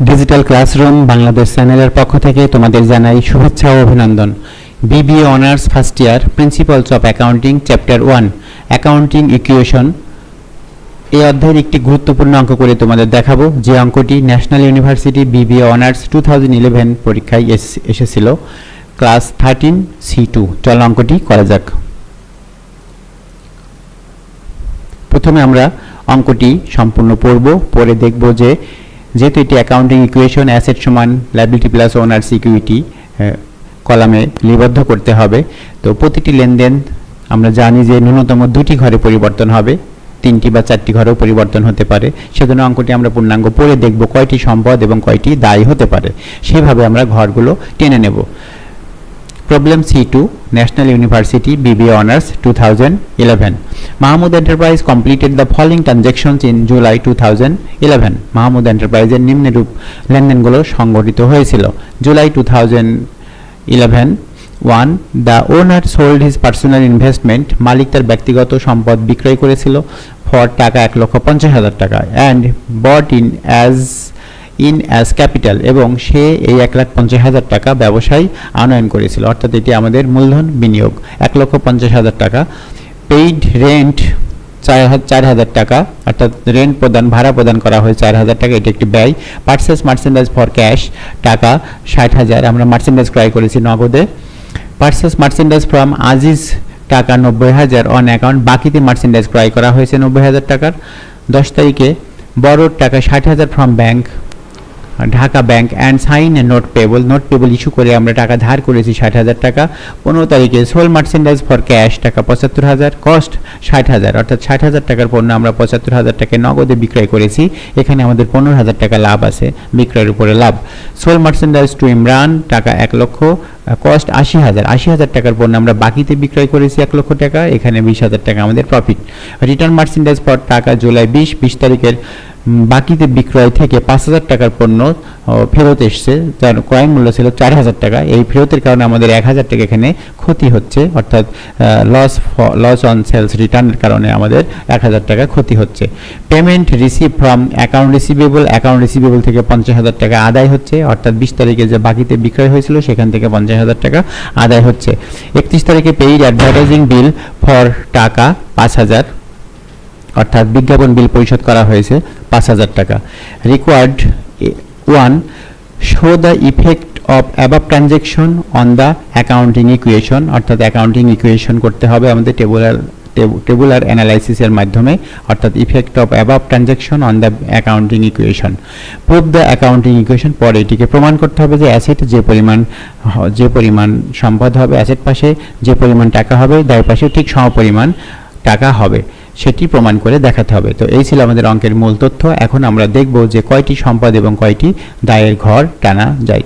Digital classroom Bangladesh চ্যানেলের পক্ষ থেকে তোমাদের জানাই শুভেচ্ছা ও অভিনন্দন। BBA honours first year principles of accounting chapter 1 accounting equation এই অধ্যায়ের একটি গুরুত্বপূর্ণ অঙ্ক করে তোমাদের দেখাবো, যে অঙ্কটি ন্যাশনাল ইউনিভার্সিটি বিবিএ অনার্স 2011 পরীক্ষায় এসেছিল, ক্লাস 13 C2। চলো অঙ্কটি করা যাক। প্রথমে আমরা অঙ্কটি সম্পূর্ণ পড়ব, পরে দেখব যে যেহেতু এটি অ্যাকাউন্টিং ইকুয়েশন, অ্যাসেট সমান লায়াবিলিটি প্লাস ওনার্স ইকুইটি কলামে লিপিবদ্ধ করতে হবে। তো প্রতিটি লেনদেন আমরা জানি যে ন্যূনতম দুটি ঘরে পরিবর্তন হবে, তিনটি বা চারটি ঘরেও পরিবর্তন হতে পারে। সেজন্য অঙ্কটি আমরা পূর্ণাঙ্গ পড়ে দেখব কয়টি সম্পদ এবং কয়টি দায় হতে পারে, সেভাবে আমরা ঘরগুলো টেনে নেব। Problem C2, National University BBA Honours 2011. Mahmood Enterprise completed the following transactions in July 2011. Mahmood Enterprise এর নিম্নরূপ লেনদেনগুলো সংঘটিত হয়েছিল। July 2011 1. The owner sold his personal investment. মালিক তার ব্যক্তিগত সম্পদ বিক্রয় করেছিল for টাকা 1,50,000 টাকা and bought in as capital, এবং সে এই 1,50,000 টাকা ব্যবসায় আনয়ন করেছিল, অর্থাৎ এটি আমাদের মূলধন বিনিয়োগ 1,50,000 টাকা। পেইড রেন্ট 4,000 টাকা, অর্থাৎ রেন্ট প্রদান ভাড়া প্রদান করা হয় 4,000 টাকা, এটি একটি ব্যয়। পারচেস মার্চেন্ডাইজ ফর ক্যাশ টাকা 60,000, আমরা মার্চেন্ডাইজ ক্রয় করেছি নগদে। পারচেস মার্চেন্ডাইজ ফ্রম আজিজ টাকা 90,000 অন অ্যাকাউন্ট, বাকিতে মার্চেন্ডাইজ ক্রয় করা হয়েছে 90,000 টাকার। 10 তারিখে বড়োর টাকা 60,000 from bank Dhaka bank and sign a note payable issue করে আমরা টাকা ধার করেছি 60,000 টাকা। 15 তারিখে সোল মার্চেন্ডাইজ ফর ক্যাশ টাকা 75,000, কস্ট 60,000, অর্থাৎ 60,000 টাকার পণ্য আমরা 75,000 টাকায় নগদে বিক্রয় করেছি, এখানে আমাদের 15,000 টাকা লাভ আছে, বিক্রয়ের উপরে লাভ। সোল মার্চেন্ডাইজ টু ইমরান টাকা 1 লক্ষ, কস্ট 80,000 টাকার পণ্য আমরা বাকিতে বিক্রয় করেছি 1 লক্ষ টাকা, এখানে 20,000 টাকা আমাদের প্রফিট। রিটার্ন মার্চেন্ডাইজ ফর টাকা জুলাই 20 তারিখের বাকিতে বিক্রয় থেকে 5,000 টাকার পণ্য ফেরত এসছে, যার ক্রয় মূল্য ছিল 4,000 টাকা। এই ফেরতের কারণে আমাদের 1,000 টাকা এখানে ক্ষতি হচ্ছে, অর্থাৎ লস অন সেলস রিটার্নের কারণে আমাদের 1,000 টাকা ক্ষতি হচ্ছে। Payment receive from account receivable থেকে 50,000 টাকা আদায় হচ্ছে, অর্থাৎ 20 তারিখে যে বাকিতে বিক্রয় হয়েছিল সেখান থেকে 50,000 টাকা আদায় হচ্ছে। 31 তারিখে পেইড অ্যাডভার্টাইজিং বিল ফর টাকা 5,000, অর্থাৎ বিজ্ঞাপন বিল পরিশোধ করা হয়েছে 5,000 টাকা। Required 1 show the effect of above transaction on the accounting equation, অর্থাৎ অ্যাকাউন্টিং ইকুয়েশন করতে হবে আমাদের টেবুলার অ্যানালাইসিসের মাধ্যমে, অর্থাৎ effect of above transaction on the accounting equation. Prove the accounting equation, পরে এটিকে প্রমাণ করতে হবে যে অ্যাসেট যে পরিমাণ সম্পদ হবে, অ্যাসেট পাশে যে পরিমাণ টাকা হবে, দায় পাশে ঠিক সমপরিমাণ টাকা হবে, সেটি প্রমাণ করে দেখাতে হবে। তো এই ছিল আমাদের অঙ্কের মূল তথ্য। এখন আমরা দেখব যে কয়টি সম্পদ এবং কয়টি দায়ের ঘর টানা যায়।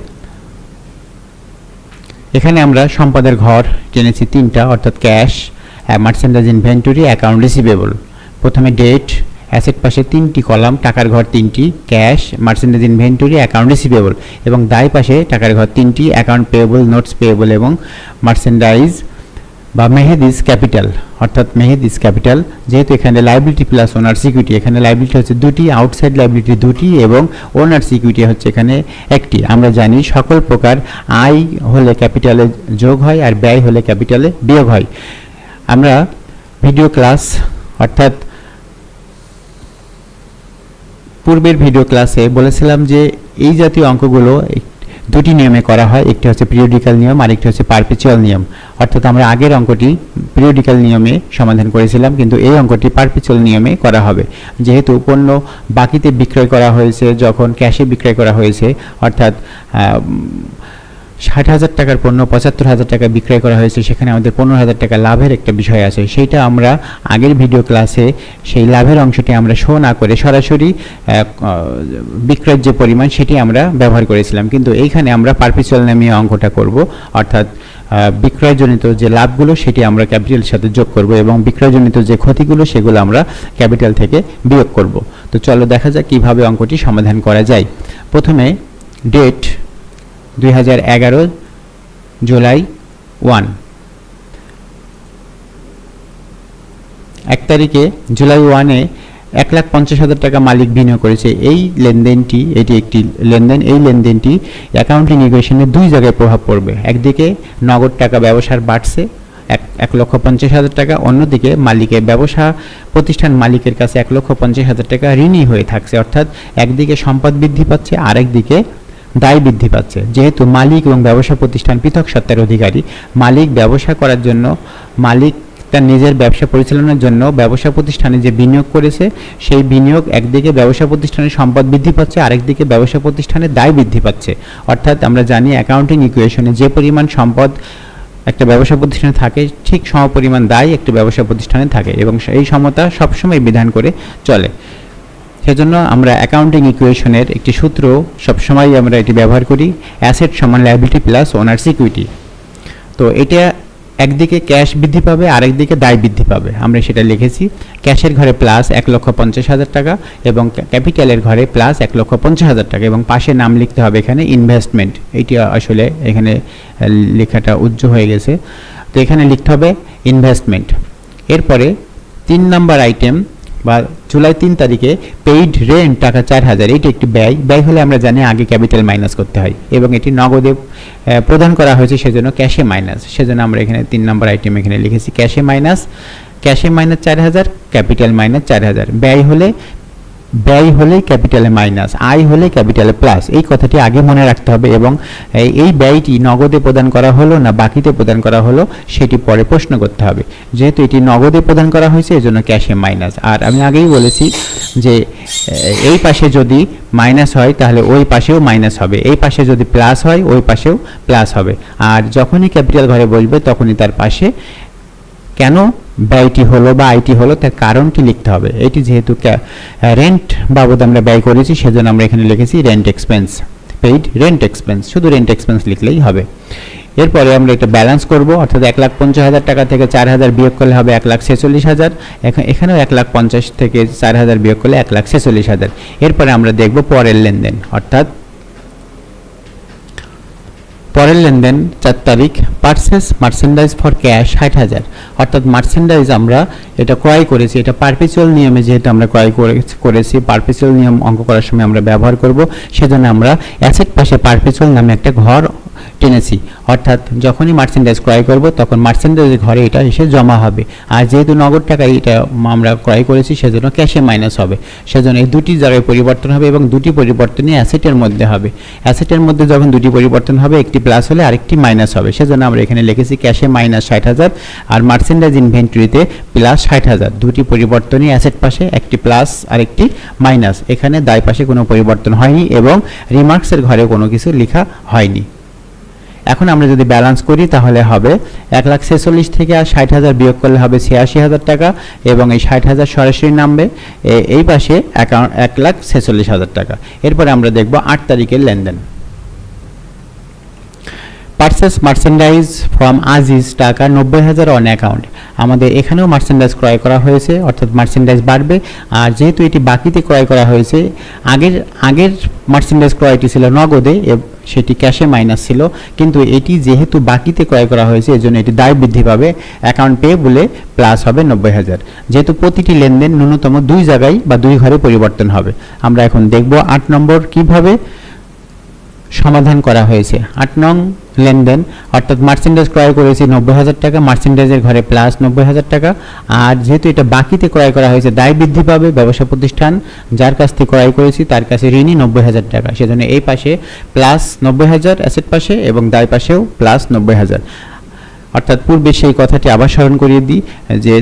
এখানে আমরা সম্পদের ঘর টেনেছি 3টা, অর্থাৎ cash, merchandise inventory, account receivable. প্রথমে ডেট, অ্যাসেট পাশে 3টি কলাম, টাকার ঘর 3টি, cash, merchandise inventory, account receivable, এবং দায় পাশে টাকার ঘর 3টি, অ্যাকাউন্ট পেয়েবল, নোটস পেয়েবল এবং মার্চেন্ডাইজ বা মেহেদিস ক্যাপিটাল, অর্থাৎ মেহেদিস ক্যাপিটাল। যেহেতু এখানে লায়াবিলিটি প্লাস ওনার্স ইকুইটি, এখানে লায়াবিলিটি হচ্ছে 2টি, আউটসাইড লায়াবিলিটি 2টি এবং ওনার্স ইকুইটি হচ্ছে এখানে 1টি। আমরা জানি সকল প্রকার আয় হলে ক্যাপিটালে যোগ হয় আর ব্যয় হলে ক্যাপিটালে বিয়োগ হয়। আমরা ভিডিও ক্লাস, অর্থাৎ পূর্বের ভিডিও ক্লাসে বলেছিলাম যে এই জাতীয় অঙ্কগুলো 2টি নিয়মে করা হয়, একটি হচ্ছে পিরিয়ডিক্যাল নিয়ম আর একটি হচ্ছে পারপেচুয়াল নিয়ম। অর্থাৎ আমরা আগের অঙ্কটি পিরিয়ডিক্যাল নিয়মে সমাধান করেছিলাম, কিন্তু এই অঙ্কটি পারপেচুয়াল নিয়মে করা হবে। যেহেতু পণ্য বাকিতে বিক্রয় করা হয়েছে, যখন ক্যাশে বিক্রয় করা হয়েছে, অর্থাৎ 60,000 টাকার পণ্য 75,000 টাকা বিক্রয় করা হয়েছে, সেখানে আমাদের 15,000 টাকা লাভের একটা বিষয় আছে। সেইটা আমরা আগের ভিডিও ক্লাসে সেই লাভের অংশটি আমরা শো না করে সরাসরি বিক্রয়ের যে পরিমাণ সেটি আমরা ব্যবহার করেছিলাম, কিন্তু এইখানে আমরা পারপেচুয়াল নামে অঙ্কটা করব, অর্থাৎ বিক্রয়জনিত যে লাভগুলো সেটি আমরা ক্যাপিটালের সাথে যোগ করব এবং বিক্রয়জনিত যে ক্ষতিগুলো সেগুলো আমরা ক্যাপিটাল থেকে বিয়োগ করব। তো চলো দেখা যাক কিভাবে অঙ্কটি সমাধান করা যায়। প্রথমে ডেট 2011 জুলাই 1, 1 তারিখে জুলাই 1-এ 1,50,000 টাকা মালিক বিনিয়োগ করেছে। এই লেনদেনটি, এটি একটি লেনদেন, এই লেনদেনটি অ্যাকাউন্টিং ইকুয়েশনে দুই জায়গায় প্রভাব পড়বে। একদিকে নগদ টাকা ব্যবসার বাড়ছে 1,50,000 টাকা, অন্যদিকে মালিকের ব্যবসা প্রতিষ্ঠান মালিকের কাছে 1,50,000 টাকা ঋণী হয়ে থাকছে। অর্থাৎ একদিকে সম্পদ বৃদ্ধি পাচ্ছে, আরেকদিকে দায় বৃদ্ধি পাচ্ছে। যেহেতু মালিক এবং ব্যবসা প্রতিষ্ঠান পৃথক সত্তার অধিকারী, মালিক ব্যবসা করার জন্য, মালিক তার নিজের ব্যবসা পরিচালনার জন্য ব্যবসা প্রতিষ্ঠানে যে বিনিয়োগ করেছে, সেই বিনিয়োগ একদিকে ব্যবসা প্রতিষ্ঠানের সম্পদ বৃদ্ধি পাচ্ছে, আরেকদিকে ব্যবসা প্রতিষ্ঠানের দায় বৃদ্ধি পাচ্ছে। অর্থাৎ আমরা জানি অ্যাকাউন্টিং ইকুয়েশনে যে পরিমাণ সম্পদ একটা ব্যবসা প্রতিষ্ঠানে থাকে, ঠিক সমপরিমাণ দায় একটা ব্যবসা প্রতিষ্ঠানে থাকে, এবং এই সমতা সবসময় বিধান করে চলে। সেজন্য আমরা অ্যাকাউন্টিং ইকুয়েশনের একটি সূত্র সবসময় আমরা এটি ব্যবহার করি, অ্যাসেট সমান লায়াবিলিটি প্লাস ওনার্স ইকুইটি। তো এটা একদিকে ক্যাশ বৃদ্ধি পাবে, আরেকদিকে দায় বৃদ্ধি পাবে। আমরা সেটা লিখেছি, ক্যাশের ঘরে প্লাস 1,50,000 টাকা এবং ক্যাপিটালের ঘরে প্লাস 1,50,000 টাকা, এবং পাশে নাম লিখতে হবে এখানে ইনভেস্টমেন্ট। এইটি আসলে এখানে লেখাটা উজ্জ্বল হয়ে গেছে, তো এখানে লিখতে হবে ইনভেস্টমেন্ট। এরপরে 3 নম্বর আইটেম বা জুলাই 3 তারিখে পেইড রেন্ট টাকা 4,000, এটি একটি ব্যয়। ব্যয় হলে আমরা জানি আগে ক্যাপিটাল মাইনাস করতে হয়, এবং এটি নগদে প্রদান করা হয়েছে, সেজন্য ক্যাশে মাইনাস। সেজন্য আমরা এখানে 3 নম্বর আইটেম এখানে লিখেছি ক্যাশে মাইনাস 4,000, ক্যাপিটাল মাইনাস 4,000। ব্যয় হলে ক্যাপিটালে মাইনাস, আয় হলে ক্যাপিটালে প্লাস, এই কথাটি আগে মনে রাখতে হবে। এবং এই ব্যয়টি নগদে প্রদান করা হলো না বাকিতে প্রদান করা হলো, সেটি পরে প্রশ্ন করতে হবে। যেহেতু এটি নগদে প্রদান করা হয়েছে, এজন্য ক্যাশে মাইনাস। আর আমি আগেই বলেছি যে এই পাশে যদি মাইনাস হয় তাহলে ওই পাশেও মাইনাস হবে, এই পাশে যদি প্লাস হয় ওই পাশেও প্লাস হবে। আর যখনই ক্যাপিটাল ঘরে বসবে তখনই তার পাশে কেন ব্যয়টি হলো বা আয়টি হলো তার কারণটি লিখতে হবে। এটি যেহেতু রেন্ট বাবদ আমরা ব্যয় করেছি, সেজন্য আমরা এখানে লিখেছি rent expense, paid rent expense, শুধু রেন্ট এক্সপেন্স লিখলেই হবে। এরপরে আমরা এটা ব্যালেন্স করব, অর্থাৎ 1,50,000 টাকা থেকে 4,000 বিয়োগ করলে হবে 1,46,000। এখানেও 1,50,000 থেকে 4,000 বিয়োগ করলে 1,46,000। এরপরে আমরা দেখব পরের লেনদেন, অর্থাৎ পরের লেনদেন 4 তারিখ, পারচেস মার্চেন্ডাইজ ফর ক্যাশ 60,000। অর্থাৎ মার্চেন্ডাইজ আমরা এটা ক্রয় করেছি, এটা পারপেচুয়াল নিয়মে যেহেতু আমরা ক্রয় করেছি, পারপেচুয়াল নিয়ম অঙ্ক করার সময় আমরা ব্যবহার করব, সেজন্য আমরা অ্যাসেট পাশে পারপেচুয়াল নামে একটা ঘর টেনেছি। অর্থাৎ যখনই মার্চেন্ডাইজ ক্রয় করব তখন মার্চেন্ডাইজের ঘরে এটা এসে জমা হবে। আর যেহেতু নগদ টাকায় এটা আমরা ক্রয় করেছি, সেজন্য ক্যাশে মাইনাস হবে। সেজন্য এই দুটি জায়গায় পরিবর্তন হবে, এবং দুটি পরিবর্তনই অ্যাসেটের মধ্যে হবে। অ্যাসেটের মধ্যে যখন দুটি পরিবর্তন হবে, একটি প্লাস হলে আরেকটি মাইনাস হবে। সেজন্য আমরা এখানে লিখেছি ক্যাশে মাইনাস 60,000, আর মার্চেন্ডাইজ ইনভেন্টরিতে প্লাস 60,000। দুটি পরিবর্তনই অ্যাসেট পাশে, একটি প্লাস আর একটি মাইনাস। এখানে দায় পাশে কোনো পরিবর্তন হয়নি, এবং রিমার্কসের ঘরে কোনো কিছু লেখা হয়নি। এখন আমরা যদি ব্যালেন্স করি তাহলে হবে 1,46,000 থেকে আর 60,000 বিয়োগ করলে হবে 86,000 টাকা, এবং এই 60,000 সরাসরি নামবে এই পাশে 1,46,000 টাকা। এরপরে আমরা দেখব 8 তারিখের লেনদেন, পারচেস মার্চেন্ডাইজ ফ্রম আজিজ টাকা 90,000 অন অ্যাকাউন্ট। আমাদের এখানেও মার্চেন্ডাইজ ক্রয় করা হয়েছে, অর্থাৎ মার্চেন্ডাইজ বাড়বে। আর যেহেতু এটি বাকিতে ক্রয় করা হয়েছে, আগের মার্চেন্ডাইজ ক্রয়টি ছিল নগদে, সেটি ক্যাশে মাইনাস ছিল, কিন্তু এটি যেহেতু বাকিতে ক্রয় করা হয়েছে এজন্য এটি দায় বৃদ্ধি পাবে, অ্যাকাউন্ট পে বলে প্লাস হবে 90,000। যেহেতু প্রতিটি লেনদেন ন্যূনতম 2 জায়গায় বা 2 ঘরে পরিবর্তন হবে। আমরা এখন দেখব 8 নম্বর কিভাবে সমাধান করা হয়েছে। 8 নং লেনদেন, অর্থাৎ মার্চেন্ডাইজ ক্রয় করেছি 90,000 টাকা, মার্চেন্ডাইজের ঘরে প্লাস 90,000 টাকা। আর যেহেতু এটা বাকিতে ক্রয় করা হয়েছে, দায় বৃদ্ধি পাবে, ব্যবসা প্রতিষ্ঠান যার কাছ থেকে ক্রয় করেছি তার কাছে ঋণী 90,000 টাকা। সেজন্য এই পাশে প্লাস 90,000 অ্যাসেট পাশে, এবং দায় পাশেও প্লাস 90,000। অর্থাৎ পূর্বে সেই কথাটি আবার স্মরণ করিয়ে দিই যে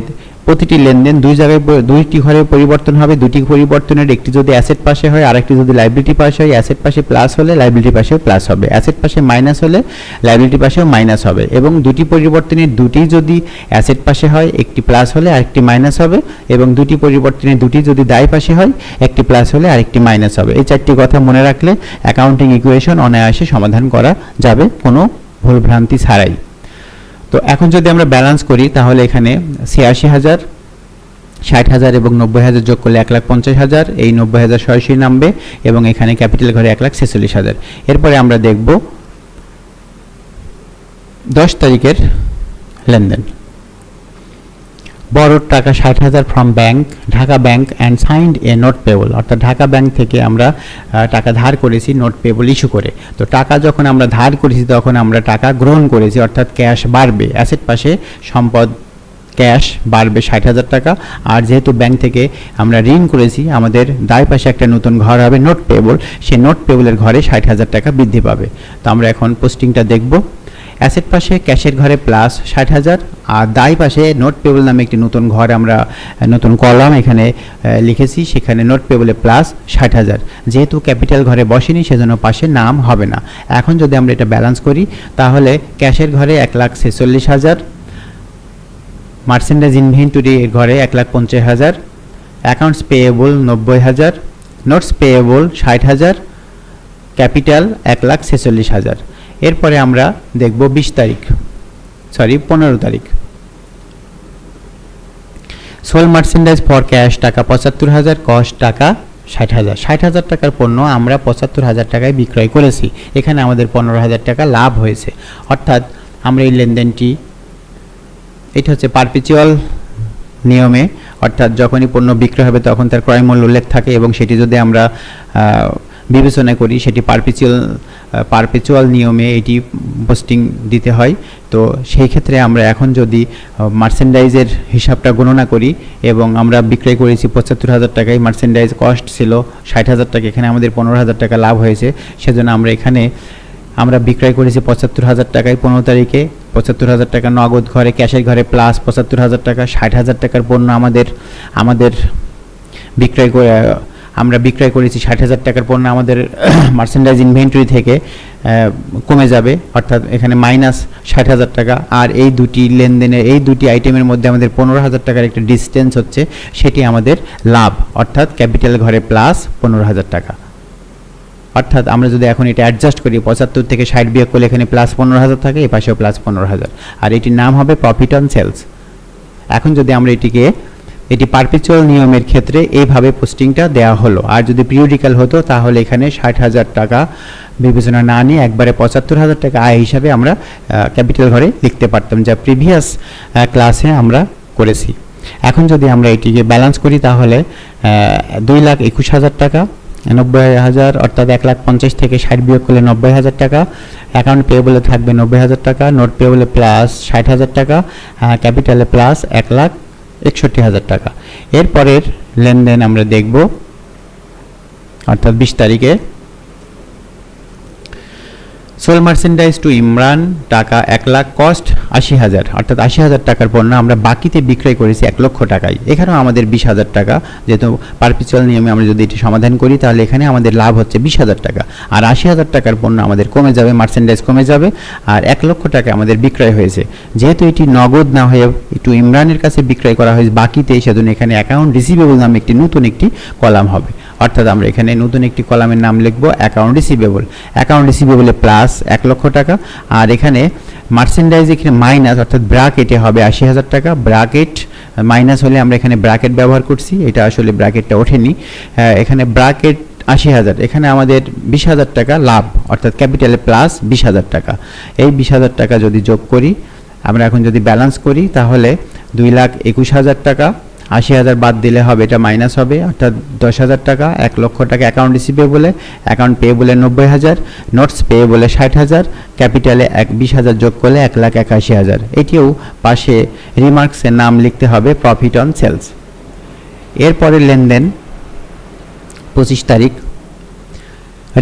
প্রতিটি লেনদেন 2 জায়গায় 2টি ঘরে পরিবর্তন হবে। দুটি পরিবর্তনের একটি যদি অ্যাসেট পাশে হয়, আরেকটি যদি লাইবিলিটি পাশে হয়। অ্যাসেট পাশে প্লাস হলে লাইবিলিটি পাশেও প্লাস হবে, অ্যাসেট পাশে মাইনাস হলে লাইবিলিটি পাশেও মাইনাস হবে। এবং দুটি পরিবর্তনের দুটি যদি অ্যাসেট পাশে হয়, একটি প্লাস হলে আরেকটি মাইনাস হবে, এবং দুটি পরিবর্তনের দুটি যদি দায় পাশে হয়, একটি প্লাস হলে আরেকটি মাইনাস হবে। এই 4টি কথা মনে রাখলে অ্যাকাউন্টিং ইকুয়েশন অনায়াসে সমাধান করা যাবে কোনো ভুলভ্রান্তি ছাড়াই। তো এখন যদি আমরা ব্যালেন্স করি তাহলে এখানে 86,000, 60,000 এবং 90,000 যোগ করলে 1,50,000, এই 90,000 সরাসরি নামবে, এবং এখানে ক্যাপিটাল ঘরে 1,46,000। এরপরে আমরা দেখব 10 তারিখের লেনদেন। বড় টাকা 60,000 from bank Dhaka bank and signed A note payable, অর্থাৎ ঢাকা ব্যাংক থেকে আমরা টাকা ধার করেছি নোট পেবল ইস্যু করে। তো টাকা যখন আমরা ধার করেছি তখন আমরা টাকা গ্রহণ করেছি, অর্থাৎ ক্যাশ বাড়বে, অ্যাসেট পাশে সম্পদ ক্যাশ বাড়বে 60,000 টাকা। আর যেহেতু ব্যাংক থেকে আমরা ঋণ করেছি, আমাদের দায় পাশে একটা নতুন ঘর হবে নোট পেবল, সেই নোট পেবলের ঘরে 60,000 টাকা বৃদ্ধি পাবে। তো আমরা এখন পোস্টিংটা দেখব। অ্যাসেট পাশে ক্যাশের ঘরে প্লাস 60,000, আর দায় পাশে নোট পেবল নামে একটি নতুন ঘর আমরা নতুন কলাম এখানে লিখেছি, সেখানে নোট পেবলে প্লাস 60,000। যেহেতু ক্যাপিটাল ঘরে বসেনি সেজন্য পাশে নাম হবে না। এখন যদি আমরা এটা ব্যালেন্স করি তাহলে ক্যাশের ঘরে 1,46,000, মার্চেন্ডাইজ ইনভেন্টরি এর ঘরে 1,50,000, accounts payable 90,000, notes payable 60,000, capital 1,46,000। এরপরে আমরা দেখব 15 তারিখ। সোল মার্চেন্ডাইজ ফর ক্যাশ টাকা 75,000, কস্ট টাকা 60,000। 60,000 টাকার পণ্য আমরা 75,000 টাকায় বিক্রয় করেছি, এখানে আমাদের 15,000 টাকা লাভ হয়েছে। অর্থাৎ আমরা এই লেনদেনটি, এটা হচ্ছে পারপিচুয়াল নিয়মে, অর্থাৎ যখনই পণ্য বিক্রয় হবে তখন তার ক্রয় মূল্য উল্লেখ থাকে এবং সেটি যদি আমরা বিবেচনা করি সেটি পারপিচুয়াল নিয়মে এটি পোস্টিং দিতে হয়। তো সেই ক্ষেত্রে আমরা এখন যদি মার্চেন্ডাইজের হিসাবটা গণনা করি এবং আমরা বিক্রয় করেছি 75,000 টাকায়, মার্চেন্ডাইজ কস্ট ছিল 60,000 টাকা, এখানে আমাদের 15,000 টাকা লাভ হয়েছে, সেজন্য আমরা এখানে বিক্রয় করেছি 75,000 টাকায় 15 তারিখে, 75,000 টাকা নগদ ঘরে ক্যাশের ঘরে প্লাস 75,000 টাকা, 60,000 টাকার পণ্য আমাদের বিক্রয় করেছি 60,000 টাকার পণ্য আমাদের মার্চেন্ডাইজ ইনভেন্টরি থেকে কমে যাবে, অর্থাৎ এখানে মাইনাস 60,000 টাকা। আর এই দুটি লেনদেনের এই দুটি আইটেমের মধ্যে আমাদের 15,000 টাকার একটা ডিস্টেন্স হচ্ছে, সেটি আমাদের লাভ, অর্থাৎ ক্যাপিটাল ঘরে প্লাস 15,000 টাকা। অর্থাৎ আমরা যদি এখন এটা অ্যাডজাস্ট করি 75 থেকে 60 বিয়োগ করলে এখানে প্লাস 15,000 থাকে, এই পাশেও প্লাস 15,000, আর এটির নাম হবে প্রফিট অন সেলস। এখন যদি আমরা এটি পারপিচুয়াল নিয়মের ক্ষেত্রে এইভাবে পোস্টিংটা দেওয়া হলো, আর যদি পিরিয়ডিক্যাল হতো তাহলে এখানে 60,000 টাকা বিবেচনা না নিয়ে একবারে 75,000 টাকা আয় হিসাবে আমরা ক্যাপিটাল ঘরে লিখতে পারতাম, যা প্রিভিয়াস ক্লাসে আমরা করেছি। এখন যদি আমরা এটিকে ব্যালেন্স করি তাহলে 2,21,000 টাকা, 90,000, অর্থাৎ 1,50,000 থেকে 60 বিয়োগ করলে 90,000 টাকা, অ্যাকাউন্ট পেয়েবলে থাকবে 90,000 টাকা, নোট পেয়েবলে প্লাস 60,000 টাকা, ক্যাপিটালে প্লাস 1,61,000 টাকা। এরপরের লেনদেন আমরা দেখব, অর্থাৎ 20 তারিখে সোল মার্চেন্ডাইজ টু ইমরান টাকা 1 লাখ, কস্ট 80,000, অর্থাৎ 80,000 টাকার পণ্য আমরা বাকিতে বিক্রয় করেছি 1 লক্ষ টাকায়, এখানেও আমাদের 20,000 টাকা, যেহেতু পারপিচুয়াল নিয়মে আমরা যদি এটি সমাধান করি তাহলে এখানে আমাদের লাভ হচ্ছে 20,000 টাকা, আর 80,000 টাকার পণ্য আমাদের কমে যাবে, মার্চেন্ডাইজ কমে যাবে, আর 1 লক্ষ টাকা আমাদের বিক্রয় হয়েছে। যেহেতু এটি নগদ না হয়ে একটু ইমরানের কাছে বিক্রয় করা হয়েছে বাকিতে, সেজন্য এখানে অ্যাকাউন্ট রিসিভেবল নামে নতুন একটি কলাম হবে, অর্থাৎ আমরা এখানে নতুন একটি কলামের নাম লিখব অ্যাকাউন্ট রিসিভেবল। অ্যাকাউন্ট রিসিভেবলে প্লাস 1 লক্ষ টাকা, আর এখানে মার্চেন্ডাইজ এখানে মাইনাস, অর্থাৎ ব্র্যাকেটে হবে 80,000 টাকা, ব্র্যাকেট মাইনাস হলে আমরা এখানে ব্র্যাকেট ব্যবহার করছি, এটা আসলে ব্র্যাকেটটা ওঠেনি, এখানে ব্র্যাকেট 80,000, এখানে আমাদের 20,000 টাকা লাভ, অর্থাৎ ক্যাপিটালে প্লাস 20,000 টাকা। এই 20,000 টাকা যদি যোগ করি, আমরা এখন যদি ব্যালেন্স করি তাহলে 2,21,000 টাকা, 80,000 বাদ দিলে হবে এটা মাইনাস হবে, অর্থাৎ 10,000 টাকা, 1 লক্ষ টাকা অ্যাকাউন্ট রিসিভেবলে, অ্যাকাউন্ট পেয়েবলে 90,000, নোটস পেয়েবলে 60,000, ক্যাপিটালে 20,000 যোগ করলে 1,81,000। এটিও পাশে রিমার্কসের নাম লিখতে হবে প্রফিট অন সেলস। এরপরে লেনদেন 25 তারিখ,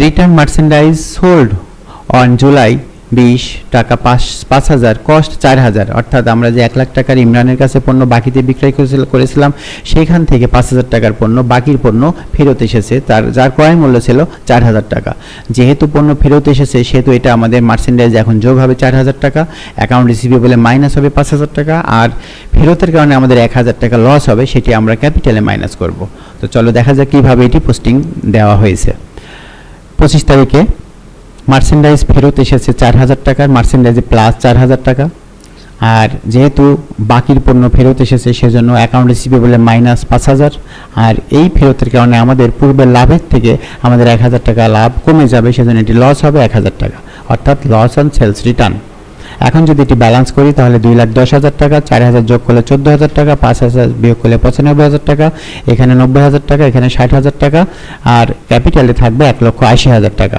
return merchandise sold on July 20 টাকা 5,000, কস্ট 4,000, অর্থাৎ আমরা যে 1 লাখ টাকার ইমরানের কাছে পণ্য বাকিতে বিক্রয় করেছিলাম সেখান থেকে 5,000 টাকার পণ্য, বাকির পণ্য ফেরত এসেছে, যার ক্রয় মূল্য ছিল 4,000 টাকা। যেহেতু পণ্য ফেরত এসেছে সেহেতু এটা আমাদের মার্চেন্ডাইজ এখন যোগ হবে 4,000 টাকা, অ্যাকাউন্ট রিসিভেবলে মাইনাস হবে 5,000 টাকা, আর ফেরতের কারণে আমাদের 1,000 টাকা লস হবে, সেটি আমরা ক্যাপিটালে মাইনাস করব। তো চলো দেখা যাক কীভাবে এটি পোস্টিং দেওয়া হয়েছে। 25 তারিখে মার্চেন্ডাইজ ফেরত এসেছে 4,000 টাকার, মার্চেন্ডাইজে প্লাস 4,000 টাকা, আর যেহেতু বাকির পণ্য ফেরত এসেছে সেজন্য অ্যাকাউন্ট রিসিভেবলে মাইনাস 5,000, আর এই ফেরতের কারণে আমাদের পূর্বের লাভের থেকে আমাদের 1,000 টাকা লাভ কমে যাবে, সেজন্য এটি লস হবে 1,000 টাকা, অর্থাৎ লস অন সেলস রিটার্ন। এখন যদি এটি ব্যালেন্স করি তাহলে 2,10,000 টাকা, 4,000 যোগ করলে 14,000 টাকা, 5,000 বিয়োগ করলে 95,000 টাকা, এখানে 90,000 টাকা, এখানে 60,000 টাকা, আর ক্যাপিটালে থাকবে 1,80,000 টাকা।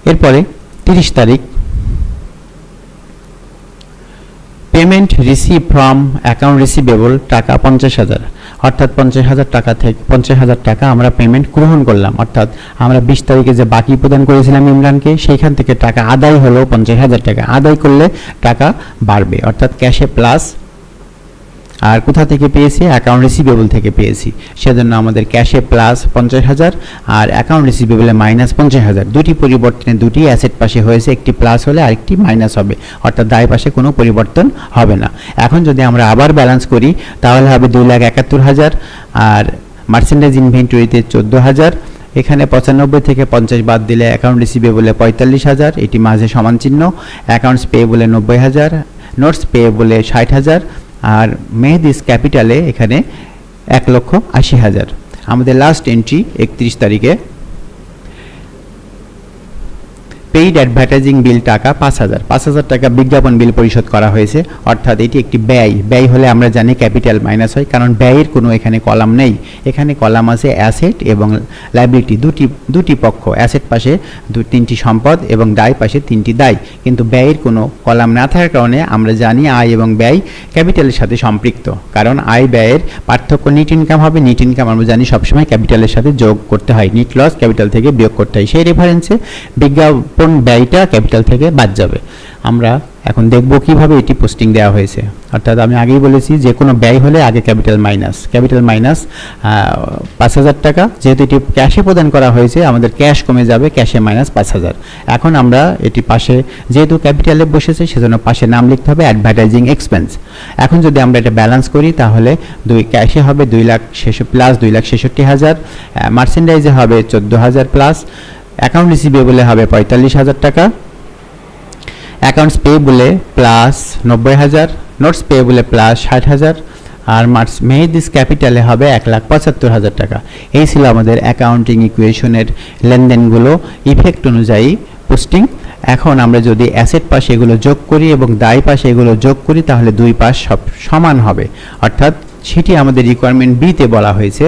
এরপরে 30 তারিখ, payment receive from account receivable টাকা 50,000, অর্থাৎ 50,000 টাকা থেকে 50,000 টাকা আমরা পেমেন্ট গ্রহণ করলাম, অর্থাৎ আমরা 20 তারিখে যে বাকি প্রদান করেছিলাম ইমরানকে সেইখান থেকে টাকা আদায় হলো 50,000 টাকা। আদায় করলে টাকা বাড়বে, অর্থাৎ ক্যাশে প্লাস, আর কোথা থেকে পেয়েছি? অ্যাকাউন্ট রিসিভেবল থেকে পেয়েছি, সেজন্য আমাদের ক্যাশে প্লাস 50,000 আর অ্যাকাউন্ট রিসিভেবলে মাইনাস 50,000। দুটি পরিবর্তনে দুটি অ্যাসেট পাশে হয়েছে, একটি প্লাস হলে আরেকটি মাইনাস হবে, অর্থাৎ দায় পাশে কোনো পরিবর্তন হবে না। এখন যদি আমরা আবার ব্যালেন্স করি তাহলে হবে 2,71,000, আর মার্চেন্ডাইজ ইনভেন্টরিতে 14,000, এখানে 95 থেকে 50 বাদ দিলে অ্যাকাউন্ট রিসিভেবলে 45,000, এটি মাঝে সমান চিহ্ন, অ্যাকাউন্টস পেয়েবলে 90,000, নোটস পেয়েবলে 60,000, আর মেহেদিস ক্যাপিটালে এখানে 1,80,000। আমাদের লাস্ট এন্ট্রি 31 তারিখে পেইড অ্যাডভার্টাইজিং বিল টাকা 5,000 টাকা বিজ্ঞাপন বিল পরিশোধ করা হয়েছে, অর্থাৎ এটি একটি ব্যয়। ব্যয় হলে আমরা জানি ক্যাপিটাল মাইনাস হয়, কারণ ব্যয়ের কোনো এখানে কলাম নেই, এখানে কলাম আছে অ্যাসেট এবং লাইবিলিটি, দুটি পক্ষ, অ্যাসেট পাশে তিনটি সম্পদ এবং দায় পাশে তিনটি দায়, কিন্তু ব্যয়ের কোনো কলাম না থাকার কারণে আমরা জানি আয় এবং ব্যয় ক্যাপিটালের সাথে সম্পৃক্ত, কারণ আয় ব্যয়ের পার্থক্য নিট ইনকাম হবে। নিট ইনকাম আমরা জানি সবসময় ক্যাপিটালের সাথে যোগ করতে হয়, নিট লস ক্যাপিটাল থেকে বিয়োগ করতে হয়, সেই রেফারেন্সে বিজ্ঞাপন ব্যয়টা ক্যাপিটাল থেকে বাদ যাবে। আমরা এখন দেখব কিভাবে এটি পোস্টিং দেওয়া হয়েছে, অর্থাৎ আমি আগেই বলেছি যে কোনো ব্যয় হলে আগে ক্যাপিটাল মাইনাস 5,000 টাকা, যেহেতু এটি ক্যাশে প্রদান করা হয়েছে আমাদের ক্যাশ কমে যাবে, ক্যাশে মাইনাস 5,000। এখন আমরা এটি পাশে যেহেতু ক্যাপিটালে বসেছে সেজন্য পাশে নাম লিখতে হবে অ্যাডভার্টাইজিং এক্সপেন্স। এখন যদি আমরা এটা ব্যালেন্স করি তাহলে ক্যাশে হবে 2,00,000 প্লাস 2,66,000, মার্চেন্ডাইজে হবে 14,000 প্লাস, অ্যাকাউন্ট রিসিভেবলে হবে 45,000 টাকা, অ্যাকাউন্টস পেয়েবলে প্লাস 90,000, নোটস পেয়েবলে প্লাস 60,000, আর মেহেদিস ক্যাপিটালে হবে 1,75,000 টাকা। এই ছিল আমাদের অ্যাকাউন্টিং ইকুয়েশনের লেনদেনগুলো ইফেক্ট অনুযায়ী পোস্টিং। এখন আমরা যদি অ্যাসেট পাশে এগুলো যোগ করি এবং দায় পাশে এগুলো যোগ করি তাহলে দুই পাশ সব সমান হবে, অর্থাৎ সেটি আমাদের রিকোয়ারমেন্ট বিতে বলা হয়েছে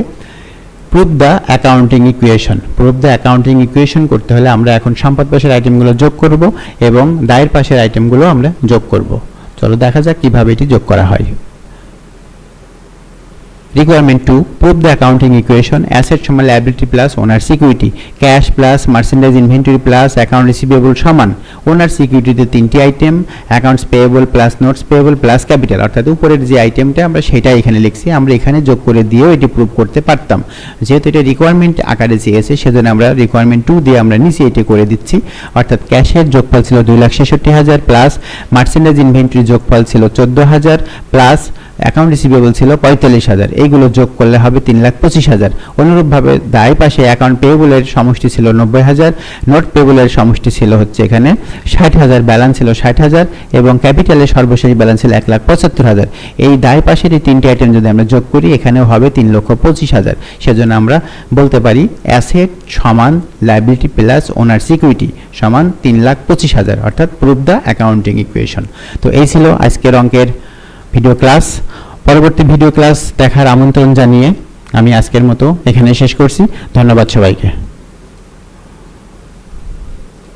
prove the accounting equation. Prove the accounting equation করতে হলে আমরা এখন সম্পদ পাশের আইটেমগুলো যোগ করব এবং দায়ের পাশের আইটেমগুলো আমরা যোগ করব। চলো দেখা যাক কিভাবে এটি যোগ করা হয়। Requirement 2, prove the accounting equation asset সমান liability plus owner's equity, cash plus merchandise inventory plus account receivable সমান owner's equity তে তিনটি item, accounts payable plus notes payable plus capital, অর্থাৎ উপরের যে আইটেমটা আমরা সেটা এখানে লিখছি, আমরা এখানে যোগ করে দিয়েও এটি প্রুভ করতে পারতাম। যেহেতু এটা রিকোয়ারমেন্ট আকারে চেয়েছে সেজন্য আমরা রিকোয়ারমেন্ট 2 দিয়ে আমরা নিচে এটি করে দিচ্ছি, অর্থাৎ ক্যাশের যোগফল ছিল 2,66,000 প্লাস মার্চেন্ডাইজ ইনভেন্টরি যোগফল ছিল 14,000 প্লাস অ্যাকাউন্ট রিসিভেবল ছিল 45,000, এইগুলো যোগ করলে হবে 3,25,000। অনুরূপভাবে দায় পাশে অ্যাকাউন্ট পেয়েবলের সমষ্টি ছিল 90,000, নোট পেয়েবলের সমষ্টি ছিল হচ্ছে এখানে 60,000, ব্যালেন্স ছিল 60,000 এবং ক্যাপিটালের সর্বশেষ ব্যালেন্স ছিল 1,75,000। এই দায় পাশের এই তিনটি আইটেম যদি আমরা যোগ করি এখানেও হবে 3,25,000। সেজন্য আমরা বলতে পারি অ্যাসেট সমান লায়াবিলিটি প্লাস ওনার্স ইকুইটি সমান 3,25,000, অর্থাৎ প্রুভ দ্য অ্যাকাউন্টিং ইকুয়েশন। তো এই ছিল আজকের অঙ্কের ভিডিও ক্লাস। পরবর্তী ভিডিও ক্লাস দেখার আমন্ত্রণ জানিয়ে আমি আজকের মতো এখানে শেষ করছি। ধন্যবাদ সবাইকে।